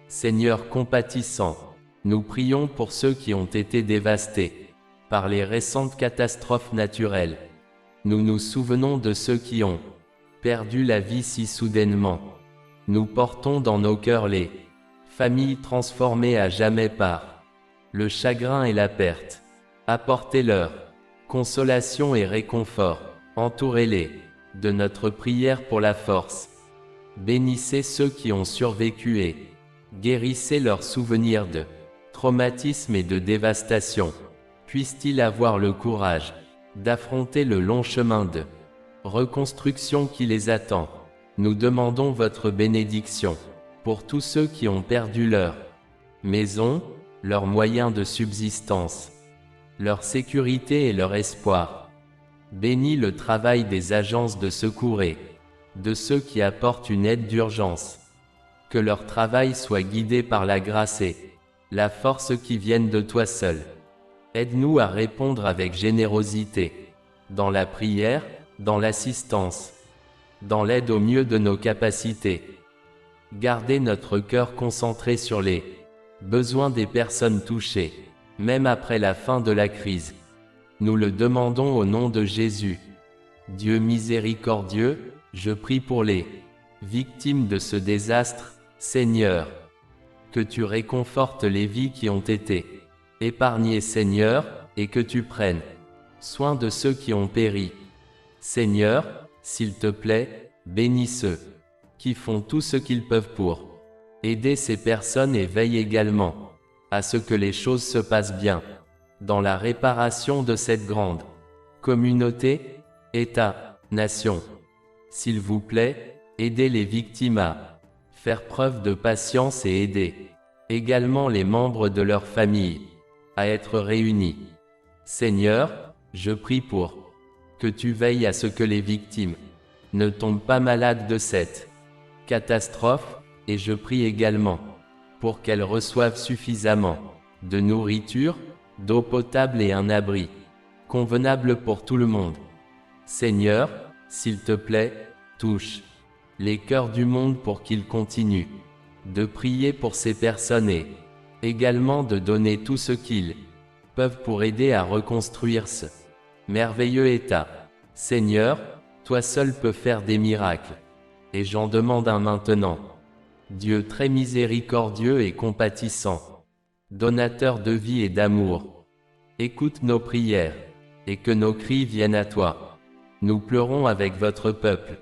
Seigneur compatissant, nous prions pour ceux qui ont été dévastés par les récentes catastrophes naturelles. Nous nous souvenons de ceux qui ont perdu la vie si soudainement. Nous portons dans nos cœurs les familles transformées à jamais par le chagrin et la perte. Apportez-leur consolation et réconfort. Entourez-les de notre prière pour la force. Bénissez ceux qui ont survécu et guérissez leurs souvenirs de traumatisme et de dévastation. Puissent-ils avoir le courage d'affronter le long chemin de reconstruction qui les attend. Nous demandons votre bénédiction pour tous ceux qui ont perdu leur maison, leurs moyens de subsistance, leur sécurité et leur espoir. Bénis le travail des agences de secours et de ceux qui apportent une aide d'urgence. Que leur travail soit guidé par la grâce et la force qui viennent de toi seul. Aide-nous à répondre avec générosité, dans la prière, dans l'assistance, dans l'aide au mieux de nos capacités. Gardez notre cœur concentré sur les besoins des personnes touchées, même après la fin de la crise. Nous le demandons au nom de Jésus. Dieu miséricordieux, je prie pour les victimes de ce désastre, Seigneur. Que tu réconfortes les vies qui ont été épargnées, Seigneur, et que tu prennes soin de ceux qui ont péri. Seigneur, s'il te plaît, bénis ceux qui font tout ce qu'ils peuvent pour aider ces personnes et veille également à ce que les choses se passent bien dans la réparation de cette grande communauté, État, nation. S'il vous plaît, aidez les victimes à faire preuve de patience et aider également les membres de leur famille à être réunis. Seigneur, je prie pour que tu veilles à ce que les victimes ne tombent pas malades de cette catastrophe, et je prie également pour qu'elles reçoivent suffisamment de nourriture, d'eau potable et un abri convenable pour tout le monde. Seigneur, s'il te plaît, touche les cœurs du monde pour qu'ils continuent de prier pour ces personnes et également de donner tout ce qu'ils peuvent pour aider à reconstruire ce merveilleux État. Seigneur, toi seul peux faire des miracles, et j'en demande un maintenant. Dieu très miséricordieux et compatissant, donateur de vie et d'amour, écoute nos prières, et que nos cris viennent à toi. Nous pleurons avec votre peuple,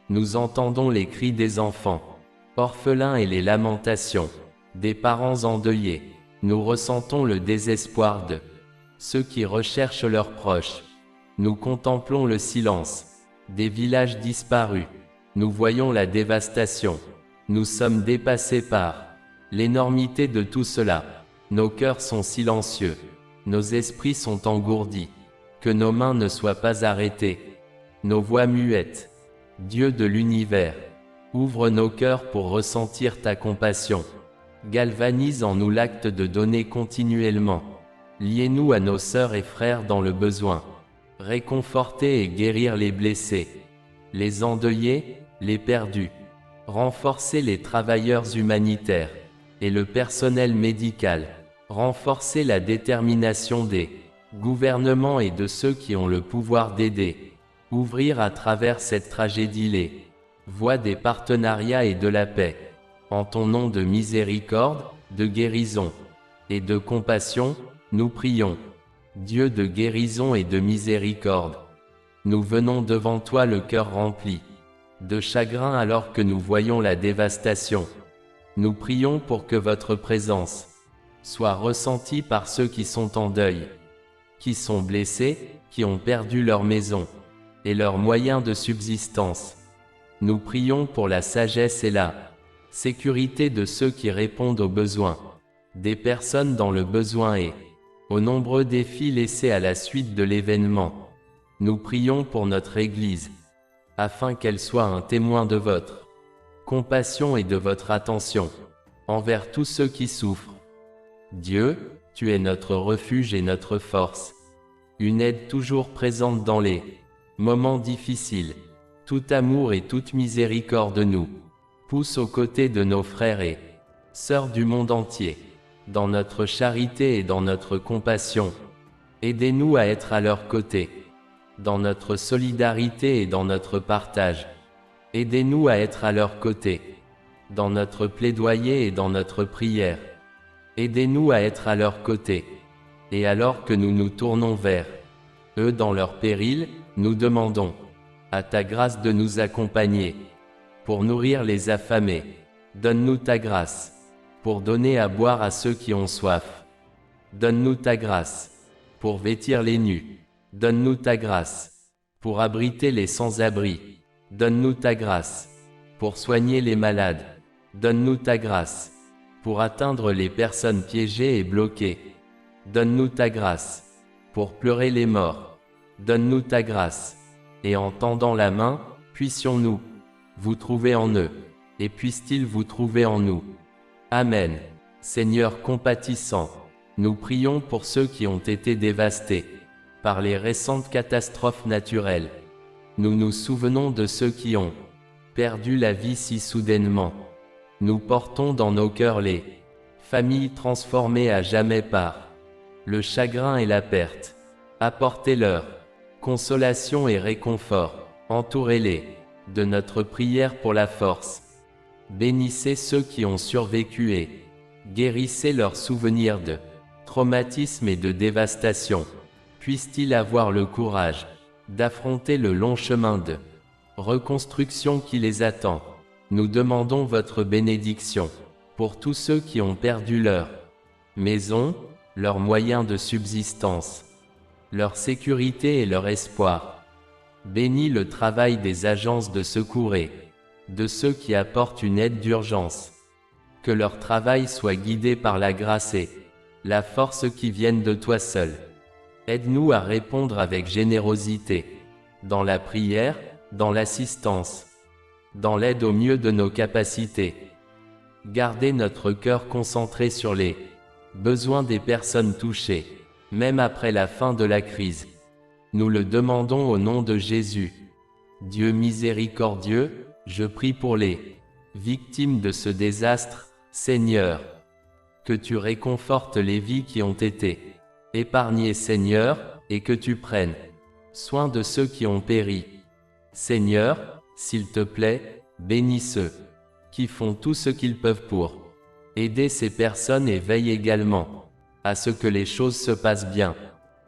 nous entendons les cris des enfants orphelins et les lamentations des parents endeuillés. Nous ressentons le désespoir de ceux qui recherchent leurs proches. Nous contemplons le silence des villages disparus. Nous voyons la dévastation. Nous sommes dépassés par l'énormité de tout cela. Nos cœurs sont silencieux. Nos esprits sont engourdis. Que nos mains ne soient pas arrêtées. Nos voix muettes. Dieu de l'univers, ouvre nos cœurs pour ressentir ta compassion. Galvanise en nous l'acte de donner continuellement. Liez-nous à nos sœurs et frères dans le besoin. Réconforter et guérir les blessés, les endeuillés, les perdus. Renforcer les travailleurs humanitaires et le personnel médical. Renforcer la détermination des gouvernements et de ceux qui ont le pouvoir d'aider. Ouvrir à travers cette tragédie les voies des partenariats et de la paix. En ton nom de miséricorde, de guérison et de compassion, nous prions. Dieu de guérison et de miséricorde, nous venons devant toi le cœur rempli de chagrin alors que nous voyons la dévastation. Nous prions pour que votre présence soit ressentie par ceux qui sont en deuil, qui sont blessés, qui ont perdu leur maison et leurs moyens de subsistance. Nous prions pour la sagesse et la sécurité de ceux qui répondent aux besoins des personnes dans le besoin et aux nombreux défis laissés à la suite de l'événement. Nous prions pour notre Église, afin qu'elle soit un témoin de votre compassion et de votre attention envers tous ceux qui souffrent. Dieu, tu es notre refuge et notre force, une aide toujours présente dans les moments difficiles. Tout amour et toute miséricorde nous pousse aux côtés de nos frères et sœurs du monde entier, dans notre charité et dans notre compassion. Aidez-nous à être à leur côté, dans notre solidarité et dans notre partage. Aidez-nous à être à leur côté, dans notre plaidoyer et dans notre prière. Aidez-nous à être à leur côté. Et alors que nous nous tournons vers eux dans leur péril, nous demandons à ta grâce de nous accompagner. Pour nourrir les affamés, donne-nous ta grâce. Pour donner à boire à ceux qui ont soif, donne-nous ta grâce. Pour vêtir les nus, donne-nous ta grâce. Pour abriter les sans-abri, donne-nous ta grâce. Pour soigner les malades, donne-nous ta grâce. Pour atteindre les personnes piégées et bloquées, donne-nous ta grâce. Pour pleurer les morts, donne-nous ta grâce. Et en tendant la main, puissions-nous vous trouver en eux, et puissent-ils vous trouver en nous. Amen. Seigneur compatissant, nous prions pour ceux qui ont été dévastés par les récentes catastrophes naturelles. Nous nous souvenons de ceux qui ont perdu la vie si soudainement. Nous portons dans nos cœurs les familles transformées à jamais par le chagrin et la perte. Apportez-leur consolation et réconfort. Entourez-les de notre prière pour la force. Bénissez ceux qui ont survécu et guérissez leurs souvenirs de traumatisme et de dévastation. Puissent-ils avoir le courage d'affronter le long chemin de reconstruction qui les attend. Nous demandons votre bénédiction pour tous ceux qui ont perdu leur maison, leurs moyens de subsistance, leur sécurité et leur espoir. Bénis le travail des agences de secours et de ceux qui apportent une aide d'urgence. Que leur travail soit guidé par la grâce et la force qui viennent de toi seul. Aide-nous à répondre avec générosité, dans la prière, dans l'assistance, dans l'aide au mieux de nos capacités. Gardez notre cœur concentré sur les besoins des personnes touchées, même après la fin de la crise. Nous le demandons au nom de Jésus. Dieu miséricordieux, je prie pour les victimes de ce désastre, Seigneur. Que tu réconfortes les vies qui ont été épargnées, Seigneur, et que tu prennes soin de ceux qui ont péri. Seigneur, s'il te plaît, bénis ceux qui font tout ce qu'ils peuvent pour aider ces personnes et veille également à ce que les choses se passent bien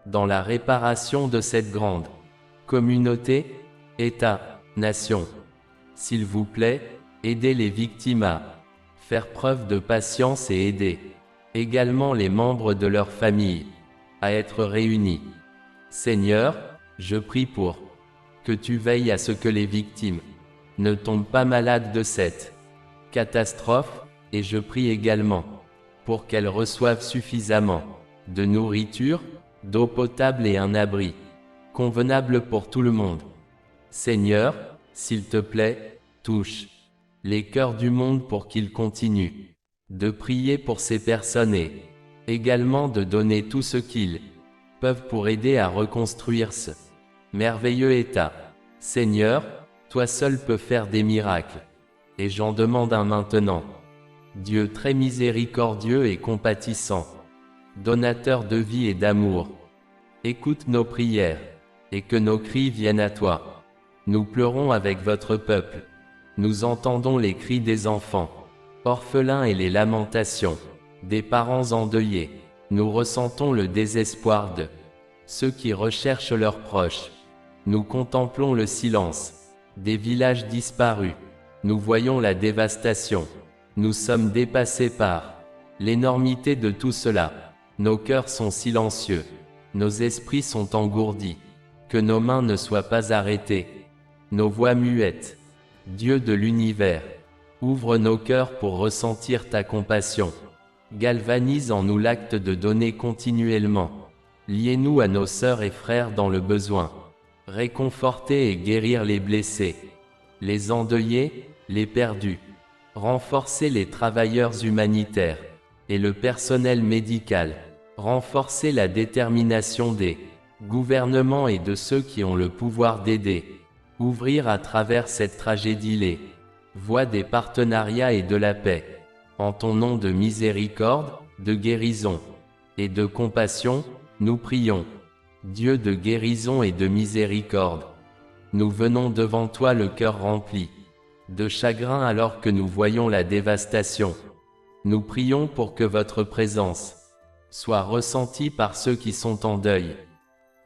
dans la réparation de cette grande communauté, État, nation. S'il vous plaît, aidez les victimes à faire preuve de patience et aider également les membres de leur famille à être réunis. Seigneur, je prie pour que tu veilles à ce que les victimes ne tombent pas malades de cette catastrophe, et je prie également pour qu'elles reçoivent suffisamment de nourriture, d'eau potable et un abri convenable pour tout le monde. Seigneur, s'il te plaît, touche les cœurs du monde pour qu'ils continuent de prier pour ces personnes et également de donner tout ce qu'ils peuvent pour aider à reconstruire ce merveilleux État. Seigneur, toi seul peux faire des miracles, et j'en demande un maintenant. Dieu très miséricordieux et compatissant, donateur de vie et d'amour, écoute nos prières, et que nos cris viennent à toi. Nous pleurons avec votre peuple, nous entendons les cris des enfants orphelins et les lamentations des parents endeuillés. Nous ressentons le désespoir de ceux qui recherchent leurs proches. Nous contemplons le silence des villages disparus. Nous voyons la dévastation. Nous sommes dépassés par l'énormité de tout cela. Nos cœurs sont silencieux. Nos esprits sont engourdis. Que nos mains ne soient pas arrêtées. Nos voix muettes. Dieu de l'univers, ouvre nos cœurs pour ressentir ta compassion. Galvanise en nous l'acte de donner continuellement. Liez-nous à nos sœurs et frères dans le besoin. Réconforter et guérir les blessés, les endeuillés, les perdus. Renforcer les travailleurs humanitaires et le personnel médical. Renforcer la détermination des gouvernements et de ceux qui ont le pouvoir d'aider. Ouvrir à travers cette tragédie les voies des partenariats et de la paix. En ton nom de miséricorde, de guérison et de compassion, nous prions. Dieu de guérison et de miséricorde, nous venons devant toi le cœur rempli de chagrin alors que nous voyons la dévastation. Nous prions pour que votre présence soit ressentie par ceux qui sont en deuil,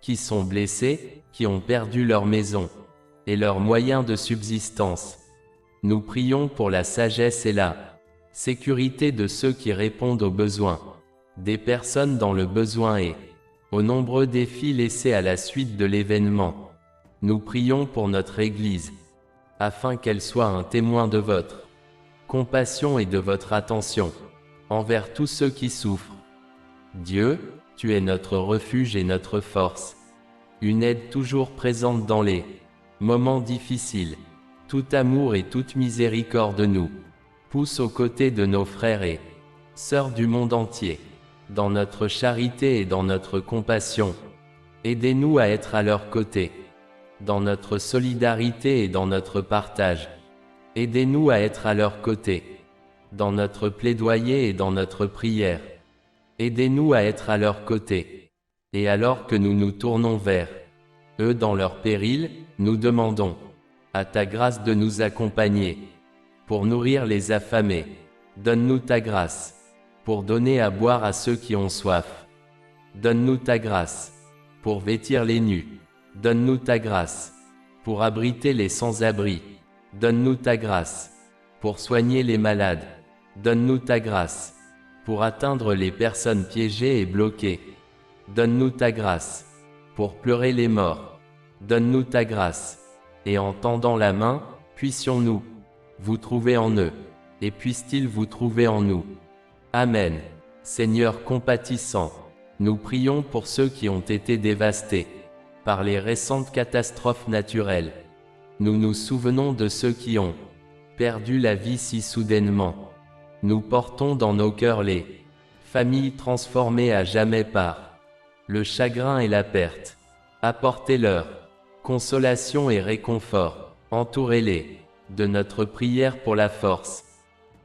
qui sont blessés, qui ont perdu leur maison et leurs moyens de subsistance. Nous prions pour la sagesse et la sécurité de ceux qui répondent aux besoins des personnes dans le besoin et aux nombreux défis laissés à la suite de l'événement. Nous prions pour notre Église, afin qu'elle soit un témoin de votre compassion et de votre attention envers tous ceux qui souffrent. Dieu, tu es notre refuge et notre force, une aide toujours présente dans les moments difficiles. Tout amour et toute miséricorde nous pousse aux côtés de nos frères et sœurs du monde entier, dans notre charité et dans notre compassion. Aidez-nous à être à leur côté, dans notre solidarité et dans notre partage. Aidez-nous à être à leur côté, dans notre plaidoyer et dans notre prière. Aidez-nous à être à leur côté. Et alors que nous nous tournons vers eux dans leur péril, nous demandons à ta grâce de nous accompagner, pour nourrir les affamés. Donne-nous ta grâce, pour donner à boire à ceux qui ont soif. Donne-nous ta grâce, pour vêtir les nus. Donne-nous ta grâce, pour abriter les sans-abri. Donne-nous ta grâce, pour soigner les malades. Donne-nous ta grâce, pour atteindre les personnes piégées et bloquées. Donne-nous ta grâce, pour pleurer les morts. Donne-nous ta grâce, et en tendant la main, puissions-nous vous trouver en eux, et puissent-ils vous trouver en nous. Amen. Seigneur compatissant, nous prions pour ceux qui ont été dévastés par les récentes catastrophes naturelles. Nous nous souvenons de ceux qui ont perdu la vie si soudainement. Nous portons dans nos cœurs les familles transformées à jamais par le chagrin et la perte. Apportez-leur consolation et réconfort. Entourez-les de notre prière pour la force.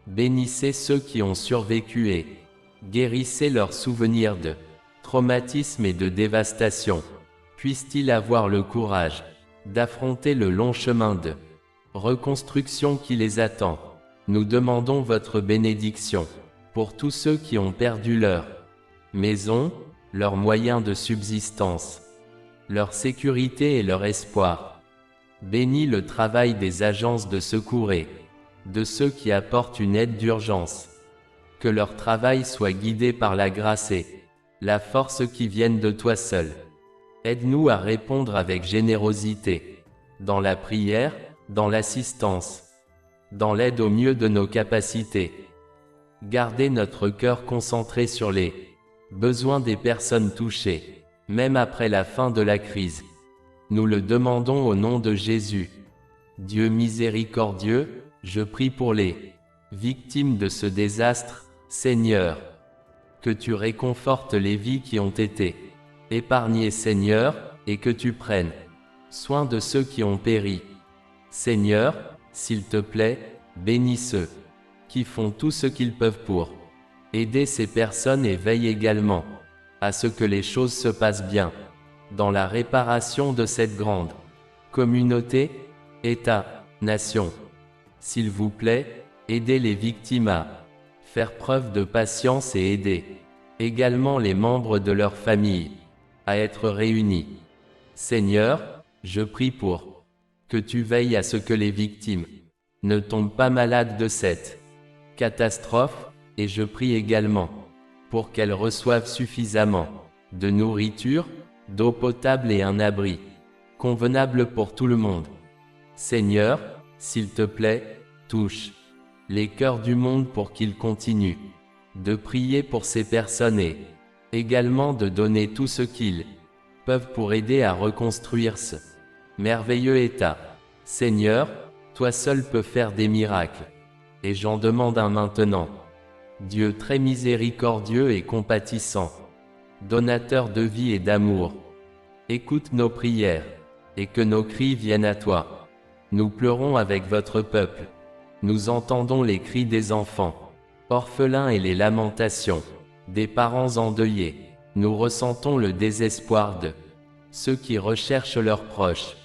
Bénissez ceux qui ont survécu et guérissez leurs souvenirs de traumatisme et de dévastation. Puissent-ils avoir le courage d'affronter le long chemin de reconstruction qui les attend. Nous demandons votre bénédiction pour tous ceux qui ont perdu leur maison, leurs moyens de subsistance, leur sécurité et leur espoir. Bénis le travail des agences de secours et de ceux qui apportent une aide d'urgence. Que leur travail soit guidé par la grâce et la force qui viennent de toi seul. Aide-nous à répondre avec générosité, dans la prière, dans l'assistance, dans l'aide au mieux de nos capacités. Gardez notre cœur concentré sur les besoins des personnes touchées, même après la fin de la crise. Nous le demandons au nom de Jésus. Dieu miséricordieux, je prie pour les victimes de ce désastre, Seigneur. Que tu réconfortes les vies qui ont été épargnées, Seigneur, et que tu prennes soin de ceux qui ont péri. Seigneur, s'il te plaît, bénis ceux qui font tout ce qu'ils peuvent pour aider ces personnes et veille également à ce que les choses se passent bien dans la réparation de cette grande communauté, État, nation. S'il vous plaît, aidez les victimes à faire preuve de patience et aider également les membres de leur famille à être réunis. Seigneur, je prie pour que tu veilles à ce que les victimes ne tombent pas malades de cette catastrophe, et je prie également pour qu'elles reçoivent suffisamment de nourriture, d'eau potable et un abri convenable pour tout le monde. Seigneur, s'il te plaît, touche les cœurs du monde pour qu'ils continuent de prier pour ces personnes et également de donner tout ce qu'ils peuvent pour aider à reconstruire ce merveilleux État. Seigneur, toi seul peux faire des miracles, et j'en demande un maintenant. Dieu très miséricordieux et compatissant, donateur de vie et d'amour, écoute nos prières, et que nos cris viennent à toi. Nous pleurons avec votre peuple, nous entendons les cris des enfants, orphelins et les lamentations des parents endeuillés. Nous ressentons le désespoir de ceux qui recherchent leurs proches.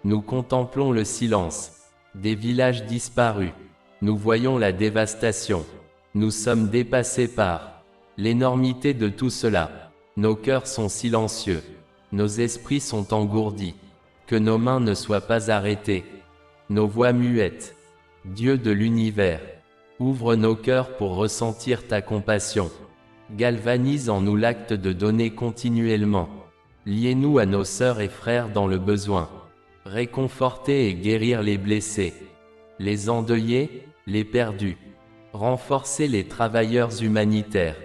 Nous contemplons le silence des villages disparus. Nous voyons la dévastation. Nous sommes dépassés par l'énormité de tout cela. Nos cœurs sont silencieux. Nos esprits sont engourdis. Que nos mains ne soient pas arrêtées. Nos voix muettes. Dieu de l'univers, ouvre nos cœurs pour ressentir ta compassion. Galvanise en nous l'acte de donner continuellement. Liez-nous à nos sœurs et frères dans le besoin. Réconforter et guérir les blessés, les endeuillés, les perdus. Renforcer les travailleurs humanitaires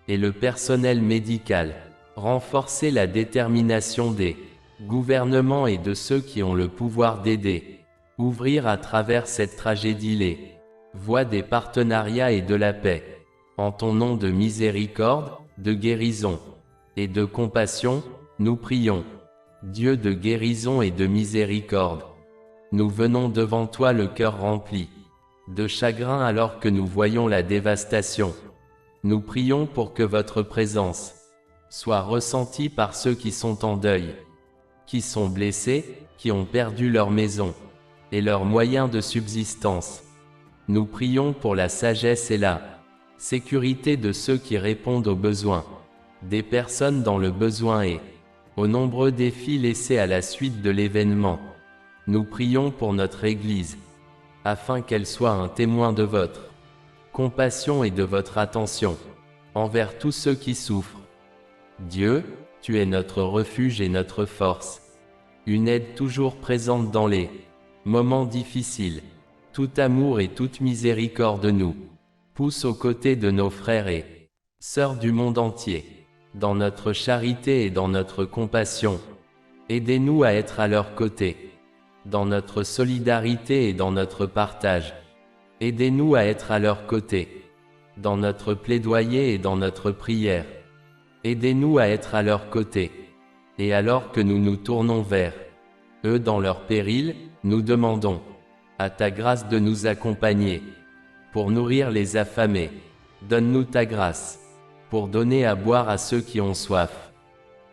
et le personnel médical. Renforcer la détermination des gouvernements et de ceux qui ont le pouvoir d'aider. Ouvrir à travers cette tragédie les voies des partenariats et de la paix. En ton nom de miséricorde, de guérison et de compassion, nous prions. Dieu de guérison et de miséricorde, nous venons devant toi le cœur rempli de chagrin alors que nous voyons la dévastation. Nous prions pour que votre présence soit ressentie par ceux qui sont en deuil, qui sont blessés, qui ont perdu leur maison et leurs moyens de subsistance. Nous prions pour la sagesse et la sécurité de ceux qui répondent aux besoins, des personnes dans le besoin et aux nombreux défis laissés à la suite de l'événement. Nous prions pour notre Église, afin qu'elle soit un témoin de votre compassion et de votre attention envers tous ceux qui souffrent. Dieu, tu es notre refuge et notre force, une aide toujours présente dans les moments difficiles. Tout amour et toute miséricorde nous pousse aux côtés de nos frères et sœurs du monde entier, dans notre charité et dans notre compassion. Aidez-nous à être à leur côté, dans notre solidarité et dans notre partage. Aidez-nous à être à leur côté, dans notre plaidoyer et dans notre prière. Aidez-nous à être à leur côté, et alors que nous nous tournons vers eux dans leur péril, nous demandons à ta grâce de nous accompagner, pour nourrir les affamés. Donne-nous ta grâce, pour donner à boire à ceux qui ont soif.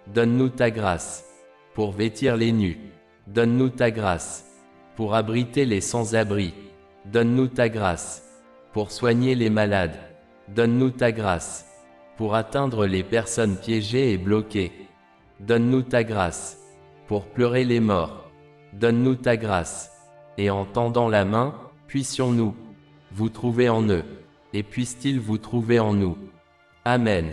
Donne-nous ta grâce, pour vêtir les nus. Donne-nous ta grâce, pour abriter les sans-abri. Donne-nous ta grâce, pour soigner les malades. Donne-nous ta grâce, pour atteindre les personnes piégées et bloquées. Donne-nous ta grâce, pour pleurer les morts. Donne-nous ta grâce, et en tendant la main, puissions-nous vous trouver en eux, et puissent-ils vous trouver en nous. Amen.